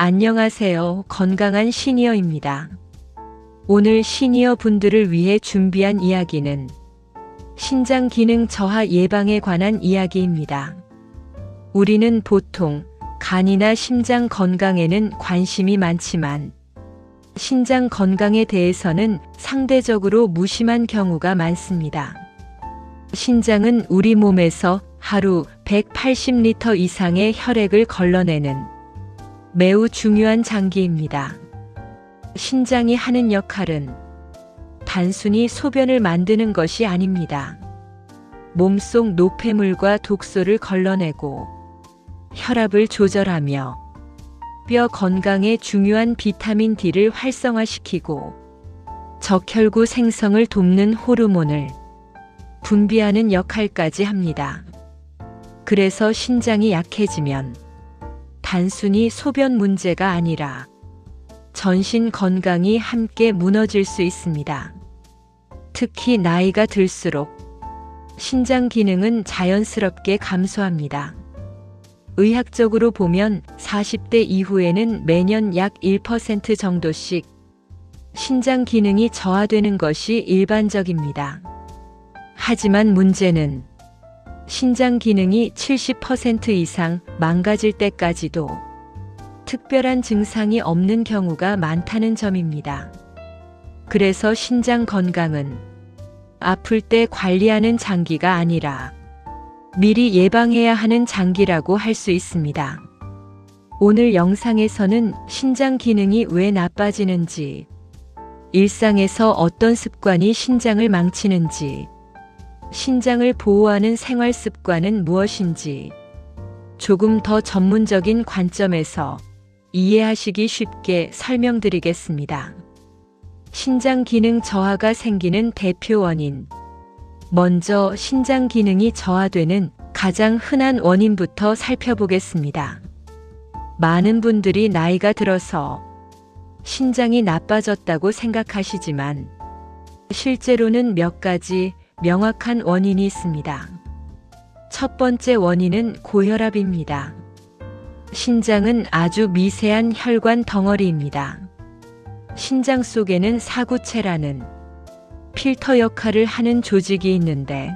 안녕하세요. 건강한 시니어입니다. 오늘 시니어 분들을 위해 준비한 이야기는 신장 기능 저하 예방에 관한 이야기입니다. 우리는 보통 간이나 심장 건강에는 관심이 많지만 신장 건강에 대해서는 상대적으로 무심한 경우가 많습니다. 신장은 우리 몸에서 하루 180리터 이상의 혈액을 걸러내는 매우 중요한 장기입니다. 신장이 하는 역할은 단순히 소변을 만드는 것이 아닙니다. 몸속 노폐물과 독소를 걸러내고 혈압을 조절하며 뼈 건강에 중요한 비타민 D를 활성화시키고 적혈구 생성을 돕는 호르몬을 분비하는 역할까지 합니다. 그래서 신장이 약해지면 단순히 소변 문제가 아니라 전신 건강이 함께 무너질 수 있습니다. 특히 나이가 들수록 신장 기능은 자연스럽게 감소합니다. 의학적으로 보면 40대 이후에는 매년 약 1% 정도씩 신장 기능이 저하되는 것이 일반적입니다. 하지만 문제는 신장 기능이 70% 이상 망가질 때까지도 특별한 증상이 없는 경우가 많다는 점입니다. 그래서 신장 건강은 아플 때 관리하는 장기가 아니라 미리 예방해야 하는 장기라고 할 수 있습니다. 오늘 영상에서는 신장 기능이 왜 나빠지는지, 일상에서 어떤 습관이 신장을 망치는지, 신장을 보호하는 생활 습관은 무엇인지 조금 더 전문적인 관점에서 이해하시기 쉽게 설명드리겠습니다. 신장 기능 저하가 생기는 대표 원인. 먼저 신장 기능이 저하되는 가장 흔한 원인부터 살펴보겠습니다. 많은 분들이 나이가 들어서 신장이 나빠졌다고 생각하시지만 실제로는 몇 가지 명확한 원인이 있습니다. 첫 번째 원인은 고혈압입니다. 신장은 아주 미세한 혈관 덩어리입니다. 신장 속에는 사구체라는 필터 역할을 하는 조직이 있는데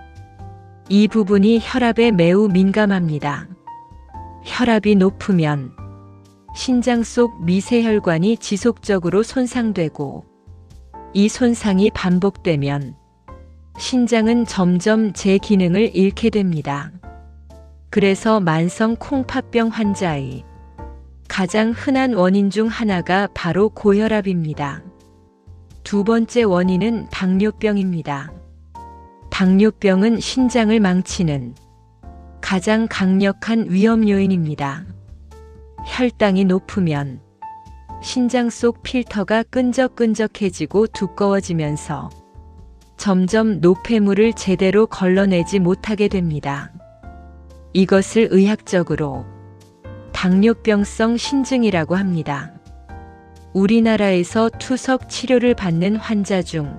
이 부분이 혈압에 매우 민감합니다. 혈압이 높으면 신장 속 미세혈관이 지속적으로 손상되고 이 손상이 반복되면 신장은 점점 제 기능을 잃게 됩니다. 그래서 만성 콩팥병 환자의 가장 흔한 원인 중 하나가 바로 고혈압입니다. 두 번째 원인은 당뇨병입니다. 당뇨병은 신장을 망치는 가장 강력한 위험 요인입니다. 혈당이 높으면 신장 속 필터가 끈적끈적해지고 두꺼워지면서 점점 노폐물을 제대로 걸러내지 못하게 됩니다. 이것을 의학적으로 당뇨병성 신증이라고 합니다. 우리나라에서 투석 치료를 받는 환자 중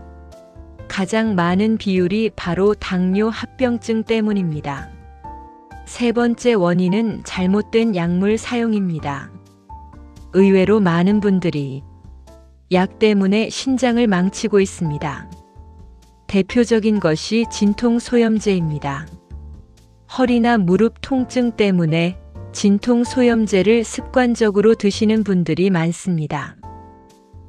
가장 많은 비율이 바로 당뇨 합병증 때문입니다. 세 번째 원인은 잘못된 약물 사용입니다. 의외로 많은 분들이 약 때문에 신장을 망치고 있습니다. 대표적인 것이 진통소염제입니다. 허리나 무릎 통증 때문에 진통소염제를 습관적으로 드시는 분들이 많습니다.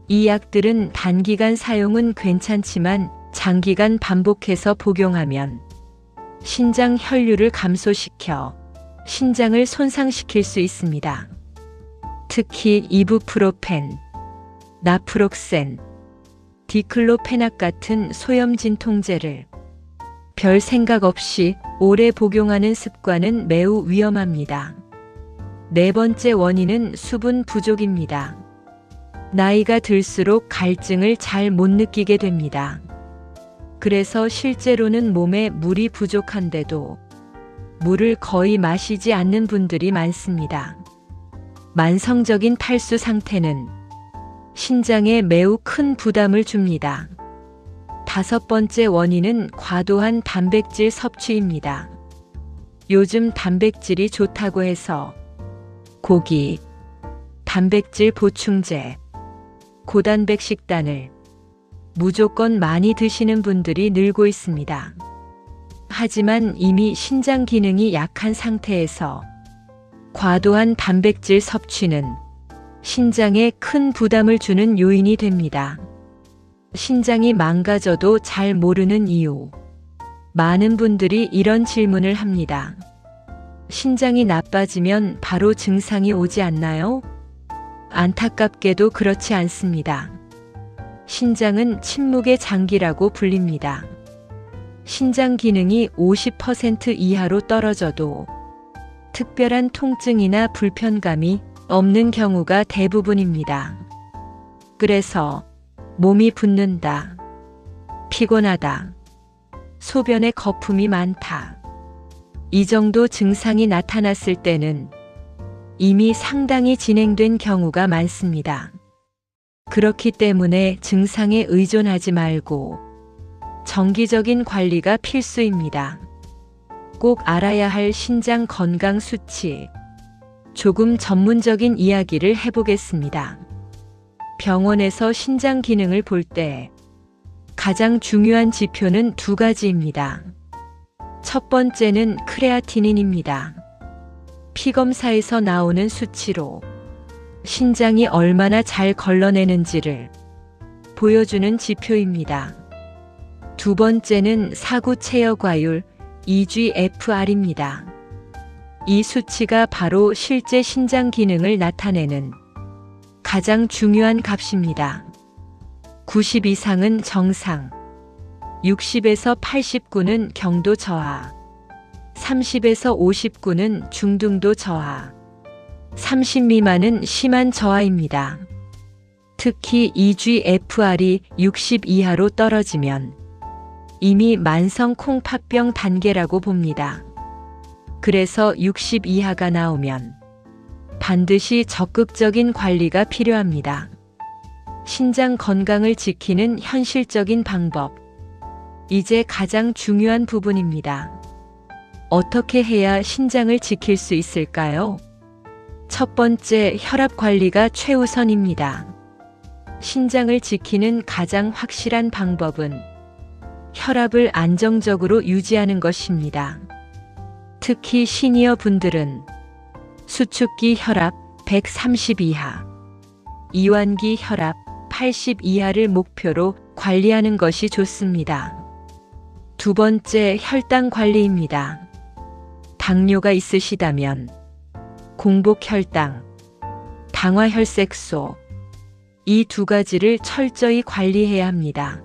이 약들은 단기간 사용은 괜찮지만 장기간 반복해서 복용하면 신장 혈류를 감소시켜 신장을 손상시킬 수 있습니다. 특히 이부프로펜, 나프록센, 디클로페낙 같은 소염 진통제를 별 생각 없이 오래 복용하는 습관은 매우 위험합니다. 네 번째 원인은 수분 부족입니다. 나이가 들수록 갈증을 잘 못 느끼게 됩니다. 그래서 실제로는 몸에 물이 부족한데도 물을 거의 마시지 않는 분들이 많습니다. 만성적인 탈수 상태는 신장에 매우 큰 부담을 줍니다. 다섯 번째 원인은 과도한 단백질 섭취입니다. 요즘 단백질이 좋다고 해서 고기, 단백질 보충제, 고단백 식단을 무조건 많이 드시는 분들이 늘고 있습니다. 하지만 이미 신장 기능이 약한 상태에서 과도한 단백질 섭취는 신장에 큰 부담을 주는 요인이 됩니다. 신장이 망가져도 잘 모르는 이유. 많은 분들이 이런 질문을 합니다. 신장이 나빠지면 바로 증상이 오지 않나요? 안타깝게도 그렇지 않습니다. 신장은 침묵의 장기라고 불립니다. 신장 기능이 50% 이하로 떨어져도 특별한 통증이나 불편감이 없는 경우가 대부분입니다. 그래서 몸이 붓는다, 피곤하다, 소변에 거품이 많다. 이 정도 증상이 나타났을 때는 이미 상당히 진행된 경우가 많습니다. 그렇기 때문에 증상에 의존하지 말고 정기적인 관리가 필수입니다. 꼭 알아야 할 신장 건강 수치. 조금 전문적인 이야기를 해보겠습니다. 병원에서 신장 기능을 볼 때 가장 중요한 지표는 두 가지입니다. 첫 번째는 크레아티닌입니다. 피검사에서 나오는 수치로 신장이 얼마나 잘 걸러내는지를 보여주는 지표입니다. 두 번째는 사구 체여과율 EGFR입니다. 이 수치가 바로 실제 신장 기능을 나타내는 가장 중요한 값입니다. 90 이상은 정상, 60에서 89는 경도 저하, 30에서 59는 중등도 저하, 30 미만은 심한 저하입니다. 특히 EGFR이 60 이하로 떨어지면 이미 만성 콩팥병 단계라고 봅니다. 그래서 60 이하가 나오면 반드시 적극적인 관리가 필요합니다. 신장 건강을 지키는 현실적인 방법. 이제 가장 중요한 부분입니다. 어떻게 해야 신장을 지킬 수 있을까요? 첫 번째, 혈압 관리가 최우선입니다. 신장을 지키는 가장 확실한 방법은 혈압을 안정적으로 유지하는 것입니다. 특히 시니어 분들은 수축기 혈압 130 이하, 이완기 혈압 80 이하를 목표로 관리하는 것이 좋습니다. 두 번째, 혈당 관리입니다. 당뇨가 있으시다면 공복혈당, 당화혈색소, 이 두 가지를 철저히 관리해야 합니다.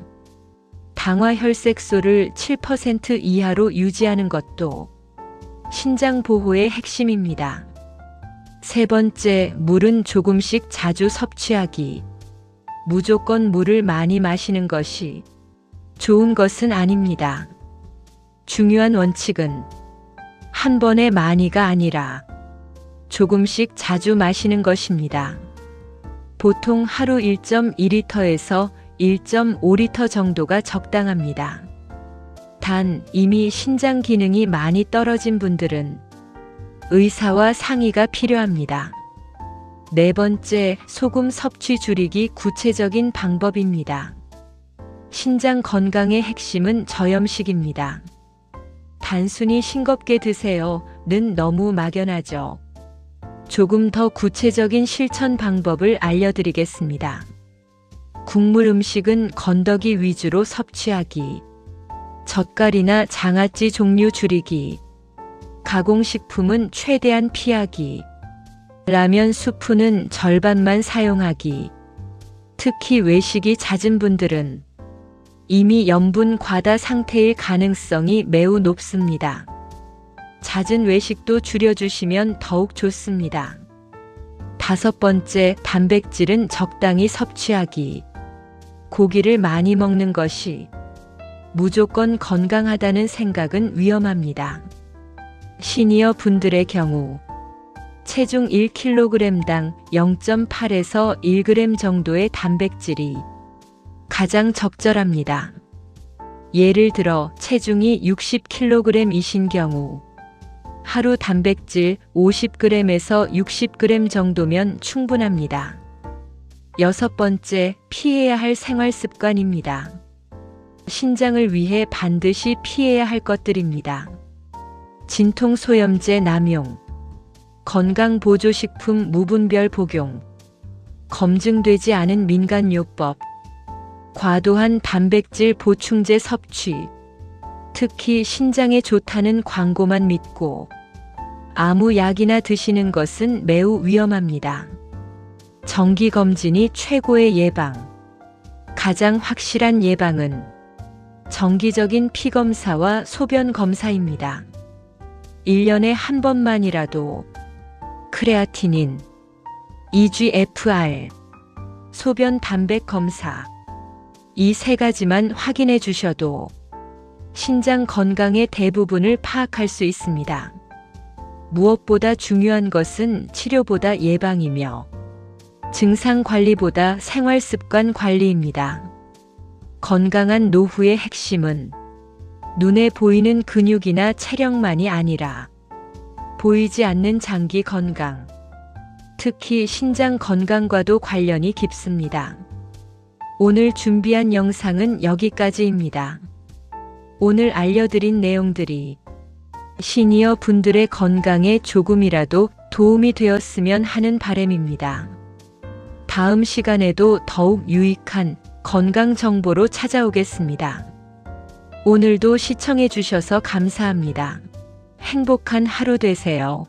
당화혈색소를 7% 이하로 유지하는 것도 신장 보호의 핵심입니다. 세 번째, 물은 조금씩 자주 섭취하기. 무조건 물을 많이 마시는 것이 좋은 것은 아닙니다. 중요한 원칙은 한 번에 많이가 아니라 조금씩 자주 마시는 것입니다. 보통 하루 1.2리터에서 1.5리터 정도가 적당합니다. 단, 이미 신장 기능이 많이 떨어진 분들은 의사와 상의가 필요합니다. 네 번째, 소금 섭취 줄이기 구체적인 방법입니다. 신장 건강의 핵심은 저염식입니다. 단순히 싱겁게 드세요는 너무 막연하죠. 조금 더 구체적인 실천 방법을 알려드리겠습니다. 국물 음식은 건더기 위주로 섭취하기, 젓갈이나 장아찌 종류 줄이기, 가공식품은 최대한 피하기, 라면 수프는 절반만 사용하기. 특히 외식이 잦은 분들은 이미 염분 과다 상태일 가능성이 매우 높습니다. 잦은 외식도 줄여주시면 더욱 좋습니다. 다섯 번째, 단백질은 적당히 섭취하기. 고기를 많이 먹는 것이 무조건 건강하다는 생각은 위험합니다. 시니어 분들의 경우 체중 1kg당 0.8에서 1g 정도의 단백질이 가장 적절합니다. 예를 들어 체중이 60kg이신 경우 하루 단백질 50g에서 60g 정도면 충분합니다. 6번째, 피해야 할 생활 습관입니다. 신장을 위해 반드시 피해야 할 것들입니다. 진통소염제 남용, 건강보조식품 무분별 복용, 검증되지 않은 민간요법, 과도한 단백질 보충제 섭취, 특히 신장에 좋다는 광고만 믿고 아무 약이나 드시는 것은 매우 위험합니다. 정기검진이 최고의 예방. 가장 확실한 예방은 정기적인 피검사와 소변검사입니다. 1년에 한 번만이라도 크레아티닌, EGFR, 소변 단백 검사, 이 세 가지만 확인해 주셔도 신장 건강의 대부분을 파악할 수 있습니다. 무엇보다 중요한 것은 치료보다 예방이며 증상 관리보다 생활 습관 관리입니다. 건강한 노후의 핵심은 눈에 보이는 근육이나 체력만이 아니라 보이지 않는 장기 건강, 특히 신장 건강과도 관련이 깊습니다. 오늘 준비한 영상은 여기까지입니다. 오늘 알려드린 내용들이 시니어 분들의 건강에 조금이라도 도움이 되었으면 하는 바람입니다. 다음 시간에도 더욱 유익한 건강 정보로 찾아오겠습니다. 오늘도 시청해 주셔서 감사합니다. 행복한 하루 되세요.